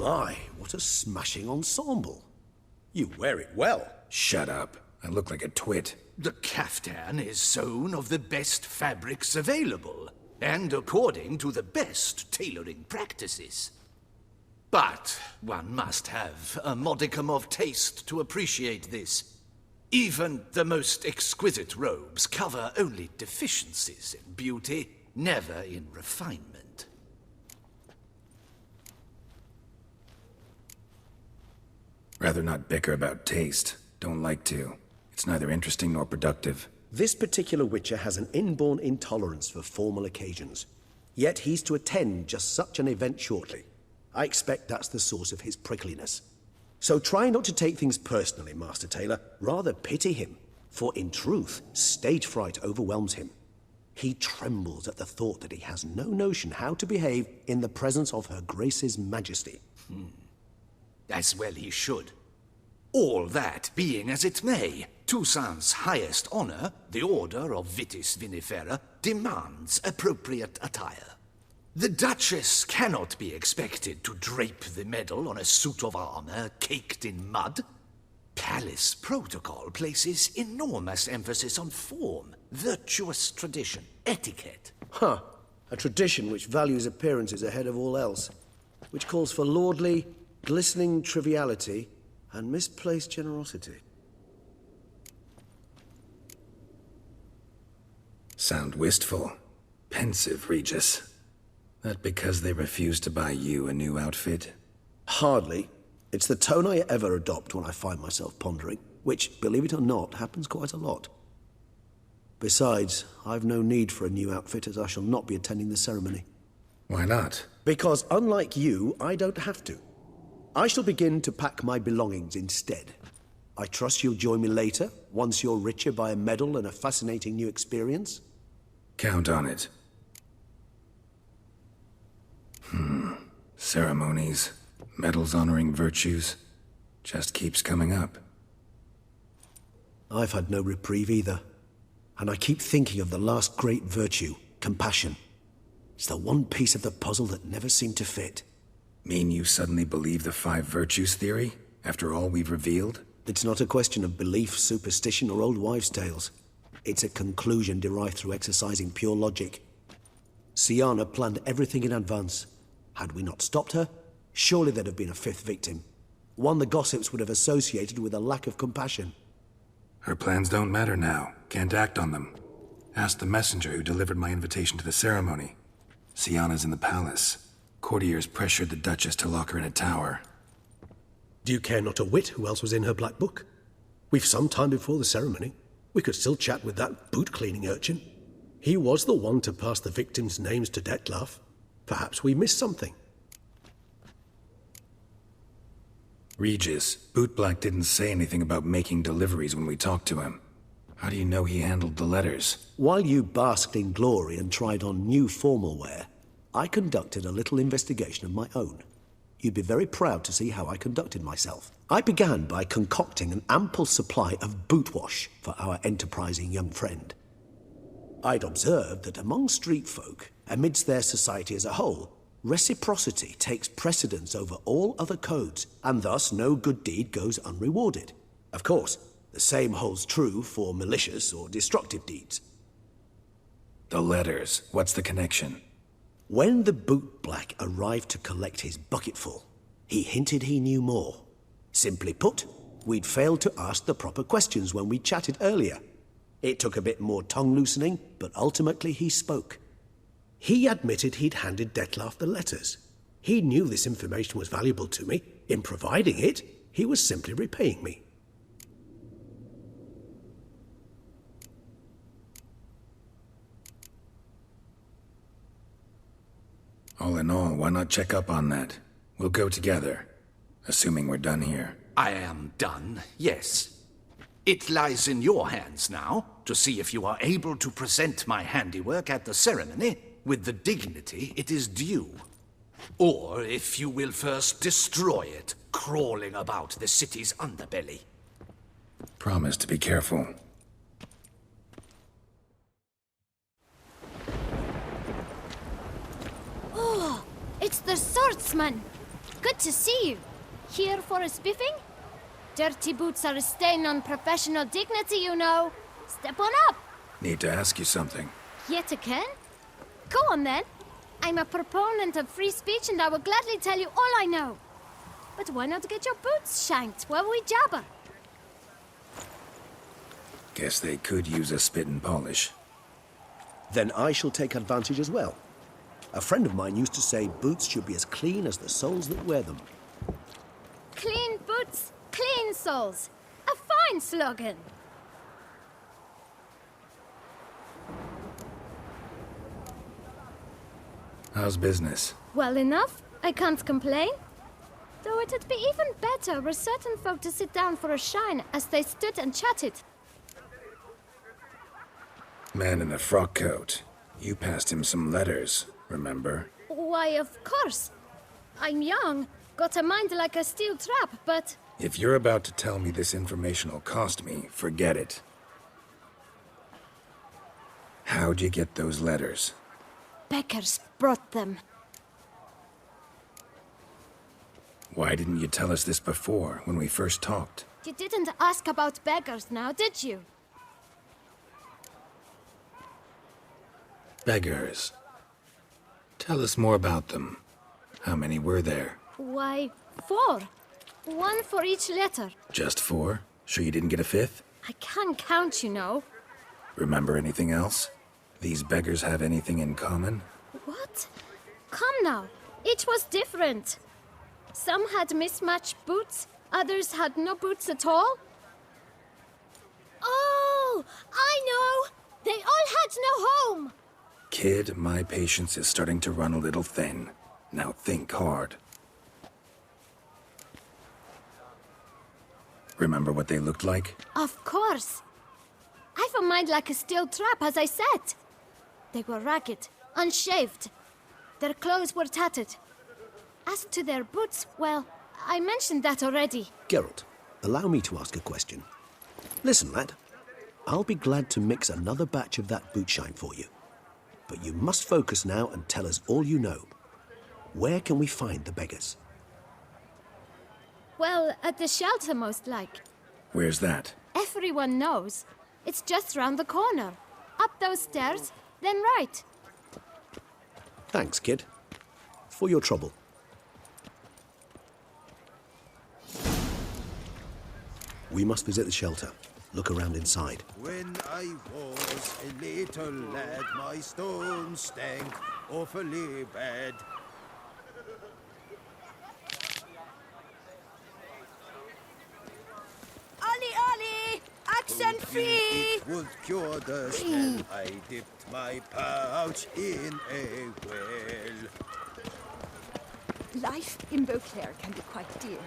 My, what a smashing ensemble. You wear it well. Shut up. I look like a twit. The caftan is sewn of the best fabrics available, and according to the best tailoring practices. But one must have a modicum of taste to appreciate this. Even the most exquisite robes cover only deficiencies in beauty, never in refinement. Rather not bicker about taste. Don't like to. It's neither interesting nor productive. This particular witcher has an inborn intolerance for formal occasions. Yet he's to attend just such an event shortly. I expect that's the source of his prickliness. So try not to take things personally, Master Tailor. Rather pity him. For in truth, stage fright overwhelms him. He trembles at the thought that he has no notion how to behave in the presence of Her Grace's Majesty. As well he should. All that being as it may, Toussaint's highest honor, the Order of Vitis Vinifera, demands appropriate attire. The Duchess cannot be expected to drape the medal on a suit of armor caked in mud. Palace protocol places enormous emphasis on form, virtuous tradition, etiquette. Huh. A tradition which values appearances ahead of all else. Which calls for lordly, glistening triviality and misplaced generosity. Sound wistful. Pensive, Regis. That because they refuse to buy you a new outfit? Hardly. It's the tone I ever adopt when I find myself pondering, which, believe it or not, happens quite a lot. Besides, I've no need for a new outfit as I shall not be attending the ceremony. Why not? Because unlike you, I don't have to. I shall begin to pack my belongings instead. I trust you'll join me later, once you're richer by a medal and a fascinating new experience? Count on it. Ceremonies, medals honoring virtues, just keeps coming up. I've had no reprieve either. And I keep thinking of the last great virtue, compassion. It's the one piece of the puzzle that never seemed to fit. Mean you suddenly believe the 5 virtues theory, after all we've revealed? It's not a question of belief, superstition, or old wives' tales. It's a conclusion derived through exercising pure logic. Syanna planned everything in advance. Had we not stopped her, surely there'd have been a 5th victim. One the gossips would have associated with a lack of compassion. Her plans don't matter now. Can't act on them. Ask the messenger who delivered my invitation to the ceremony. Syanna's in the palace. Courtiers pressured the Duchess to lock her in a tower. Do you care not a whit who else was in her black book? We've some time before the ceremony. We could still chat with that boot-cleaning urchin. He was the one to pass the victims' names to Dettlaff. Perhaps we missed something. Regis, Bootblack didn't say anything about making deliveries when we talked to him. How do you know he handled the letters? While you basked in glory and tried on new formal wear, I conducted a little investigation of my own. You'd be very proud to see how I conducted myself. I began by concocting an ample supply of boot wash for our enterprising young friend. I'd observed that among street folk, amidst their society as a whole, reciprocity takes precedence over all other codes, and thus no good deed goes unrewarded. Of course, the same holds true for malicious or destructive deeds. The letters, what's the connection? When the bootblack arrived to collect his bucketful, he hinted he knew more. Simply put, we'd failed to ask the proper questions when we chatted earlier. It took a bit more tongue-loosening, but ultimately he spoke. He admitted he'd handed Dettlaff the letters. He knew this information was valuable to me. In providing it, he was simply repaying me. All in all, why not check up on that? We'll go together, assuming we're done here. I am done, yes. It lies in your hands now to see if you are able to present my handiwork at the ceremony with the dignity it is due. Or if you will first destroy it, crawling about the city's underbelly. Promise to be careful. Oh, it's the swordsman! Good to see you. Here for a spiffing? Dirty boots are a stain on professional dignity, you know. Step on up. Need to ask you something. Yet again? Go on then. I'm a proponent of free speech and I will gladly tell you all I know. But why not get your boots shanked while we jabber? Guess they could use a spit and polish. Then I shall take advantage as well. A friend of mine used to say boots should be as clean as the soles that wear them. Clean boots, clean soles. A fine slogan. How's business? Well enough. I can't complain. Though it'd be even better were certain folk to sit down for a shine as they stood and chatted. Man in the frock coat. You passed him some letters, remember? Why, of course. I'm young, got a mind like a steel trap, but... If you're about to tell me this information will cost me, forget it. How'd you get those letters? Beggars brought them. Why didn't you tell us this before, when we first talked? You didn't ask about beggars now, did you? Beggars. Tell us more about them. How many were there? Why, 4. 1 for each letter. Just 4? Sure you didn't get a 5th? I can't count, you know. Remember anything else? These beggars have anything in common? What? Come now. Each was different. Some had mismatched boots, others had no boots at all. Oh, I know! They all had no home! Kid, my patience is starting to run a little thin. Now think hard. Remember what they looked like? Of course. I've a mind like a steel trap, as I said. They were ragged, unshaved. Their clothes were tattered. As to their boots, well, I mentioned that already. Geralt, allow me to ask a question. Listen, lad. I'll be glad to mix another batch of that boot shine for you. But you must focus now and tell us all you know. Where can we find the beggars? Well, at the shelter, most like. Where's that? Everyone knows. It's just round the corner. Up those stairs, then right. Thanks, kid. For your trouble. We must visit the shelter. Look around inside. When I was a little lad, my stones stank awfully bad. Ollie! Accent free! It would cure the smell. I dipped my pouch in a well. Life in Beauclair can be quite dear.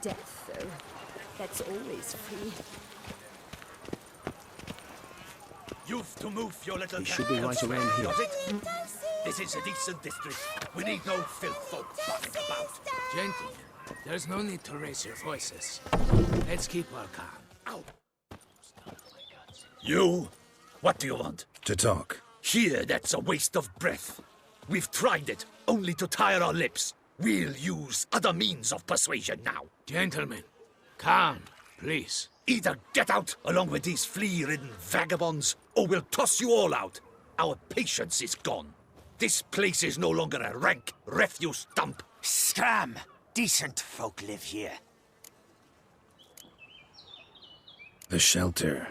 Death, though, that's always free. You've to move your little... We should be right around here. Got it? This is a decent district. We need no filth folk buzzing about. Gentlemen, there's no need to raise your voices. Let's keep our calm. Ow! You? What do you want? To talk. Here, that's a waste of breath. We've tried it, only to tire our lips. We'll use other means of persuasion now. Gentlemen, calm, please. Either get out along with these flea-ridden vagabonds, or we'll toss you all out. Our patience is gone. This place is no longer a rank refuse dump. Scram! Decent folk live here. The shelter,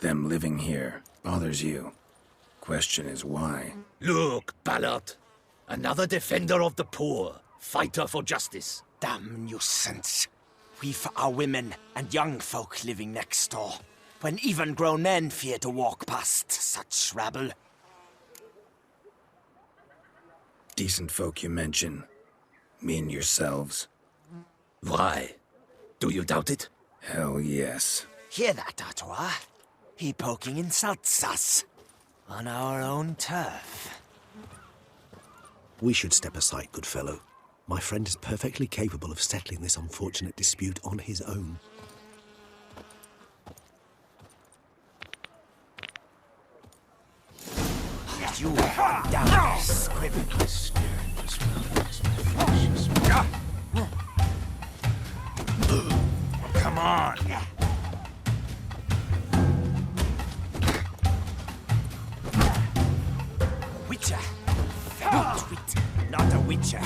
them living here, bothers you. Question is why? Look, Ballard. Another defender of the poor. Fighter for justice. Damn nuisance. We've our women and young folk living next door, when even grown men fear to walk past such rabble. Decent folk you mention. Mean yourselves? Why? Do you doubt it? Hell yes. Hear that, Artois? He poking insults us. On our own turf. We should step aside, good fellow. My friend is perfectly capable of settling this unfortunate dispute on his own. You down, scribbling. Witcher. Good wit, not a witcher.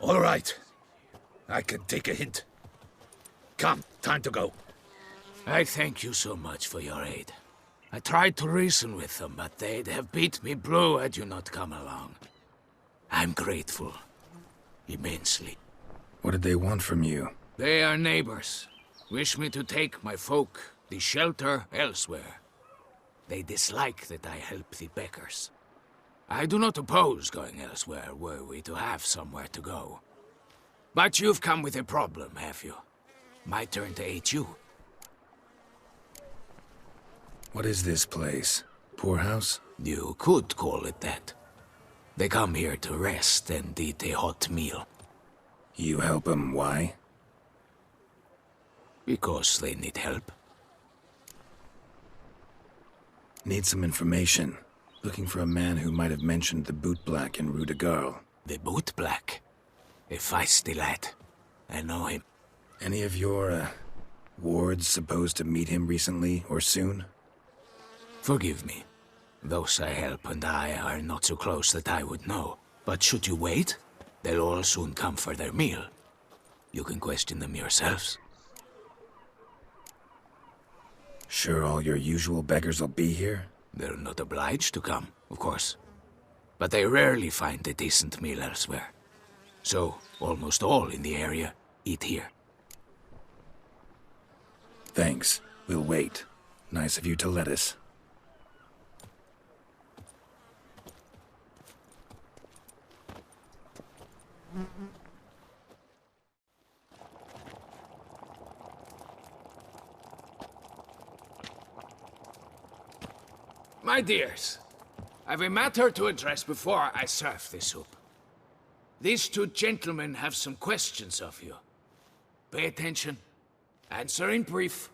All right. I can take a hint. Come, time to go. I thank you so much for your aid. I tried to reason with them, but they'd have beat me blue had you not come along. I'm grateful. Immensely. What did they want from you? They are neighbors. Wish me to take my folk, the shelter, elsewhere. They dislike that I help the beggars. I do not oppose going elsewhere, were we to have somewhere to go. But you've come with a problem, have you? My turn to aid you. What is this place? Poorhouse? You could call it that. They come here to rest and eat a hot meal. You help them, why? Because they need help. Need some information. Looking for a man who might have mentioned the boot black in Rue de Garl. The boot black? A feisty lad. I know him. Any of your, wards supposed to meet him recently or soon? Forgive me. Those I help and I are not so close that I would know. But should you wait, they'll all soon come for their meal. You can question them yourselves. Sure all your usual beggars will be here? They're not obliged to come, of course. But they rarely find a decent meal elsewhere. So, almost all in the area eat here. Thanks. We'll wait. Nice of you to let us. My dears, I've a matter to address before I serve the soup. These two gentlemen have some questions of you. Pay attention. Answer in brief.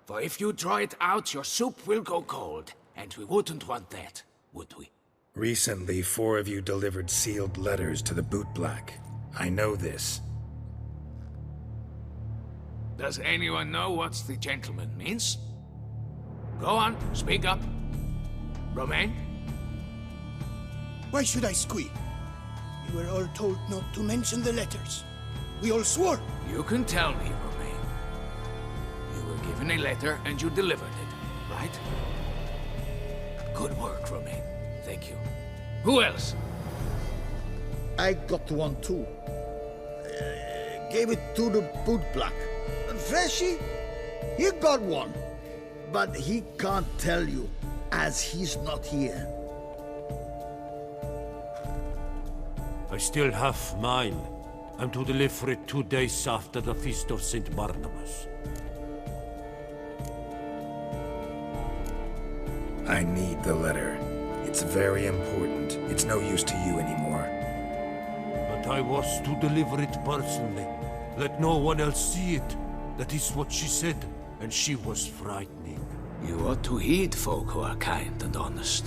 For if you draw it out, your soup will go cold. And we wouldn't want that, would we? Recently, 4 of you delivered sealed letters to the boot black. I know this. Does anyone know what the gentleman means? Go on, speak up. Romain? Why should I squeal? We were all told not to mention the letters. We all swore. You can tell me, Romain. You were given a letter and you delivered it, right? Good work, Romain. Thank you. Who else? I got one too. Gave it to the boot black. Freshy, he got one. But he can't tell you, as he's not here. I still have mine. I'm to deliver it 2 days after the Feast of St. Barnabas. I need the letter. It's very important. It's no use to you anymore. But I was to deliver it personally. Let no one else see it. That is what she said, and she was frightening. You ought to heed folk who are kind and honest.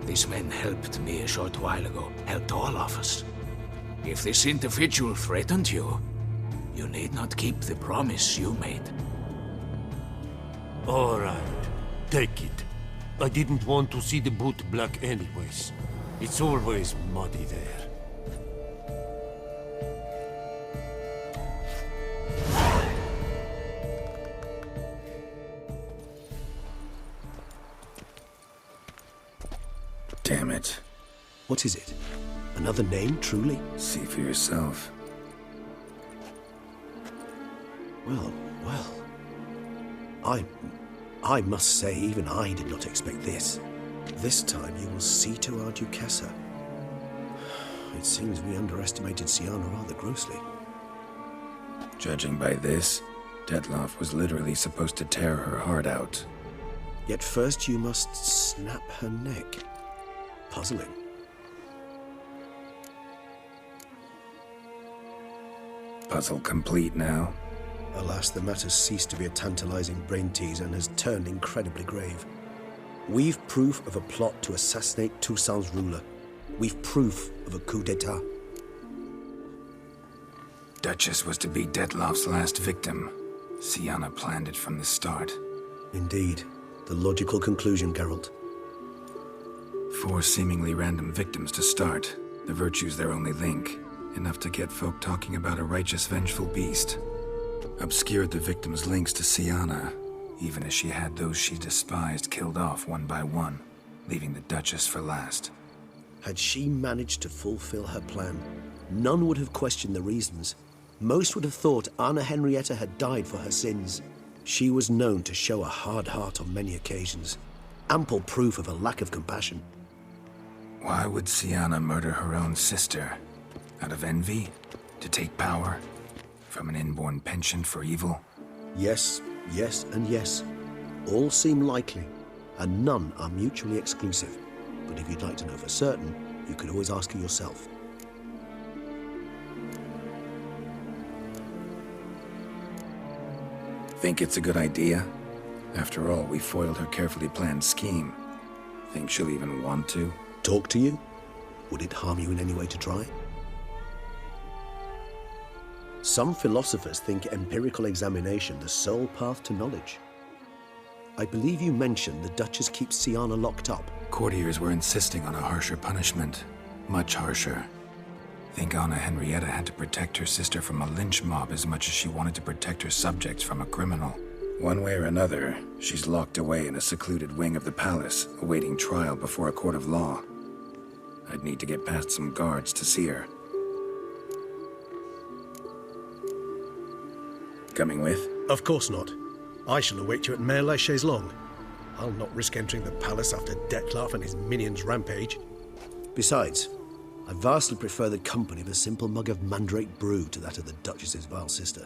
These men helped me a short while ago, helped all of us. If this individual threatened you, you need not keep the promise you made. All right, take it. I didn't want to see the boot black anyways. It's always muddy there. Damn it. What is it? Another name, truly? See for yourself. Well, well. I must say, even I did not expect this. This time you will see to our Duchessa. It seems we underestimated Syanna rather grossly. Judging by this, Detloff was literally supposed to tear her heart out. Yet first you must snap her neck. Puzzling. Puzzle complete now. Alas, the matter's ceased to be a tantalizing brain tease and has turned incredibly grave. We've proof of a plot to assassinate Toussaint's ruler. We've proof of a coup d'etat. Duchess was to be Detloff's last victim. Syanna planned it from the start. Indeed. The logical conclusion, Geralt. 4 seemingly random victims to start. The virtue's their only link. Enough to get folk talking about a righteous, vengeful beast. Obscured the victims' links to Syanna, even as she had those she despised killed off one by one, leaving the Duchess for last. Had she managed to fulfill her plan, none would have questioned the reasons. Most would have thought Anna Henrietta had died for her sins. She was known to show a hard heart on many occasions. Ample proof of a lack of compassion. Why would Syanna murder her own sister? Out of envy? To take power? From an inborn penchant for evil? Yes, yes, and yes. All seem likely, and none are mutually exclusive. But if you'd like to know for certain, you could always ask her yourself. Think it's a good idea? After all, we foiled her carefully planned scheme. Think she'll even want to? Talk to you? Would it harm you in any way to try? Some philosophers think empirical examination the sole path to knowledge. I believe you mentioned the Duchess keeps Syanna locked up. Courtiers were insisting on a harsher punishment. Much harsher. Think Anna Henrietta had to protect her sister from a lynch mob as much as she wanted to protect her subjects from a criminal. One way or another, she's locked away in a secluded wing of the palace, awaiting trial before a court of law. I'd need to get past some guards to see her. Coming with? Of course not. I shall await you at Mare la Chaise-Longue. I'll not risk entering the palace after Detloff and his minions rampage. Besides, I vastly prefer the company of a simple mug of mandrake brew to that of the Duchess's vile sister.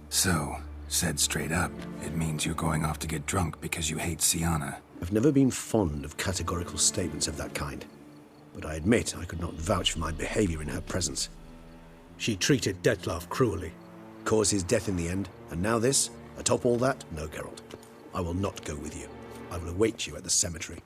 So, said straight up, it means you're going off to get drunk because you hate Syanna. I've never been fond of categorical statements of that kind, but I admit I could not vouch for my behavior in her presence. She treated Detloff cruelly. Caused his death in the end, and now this? Atop all that? No, Geralt. I will not go with you. I will await you at the cemetery.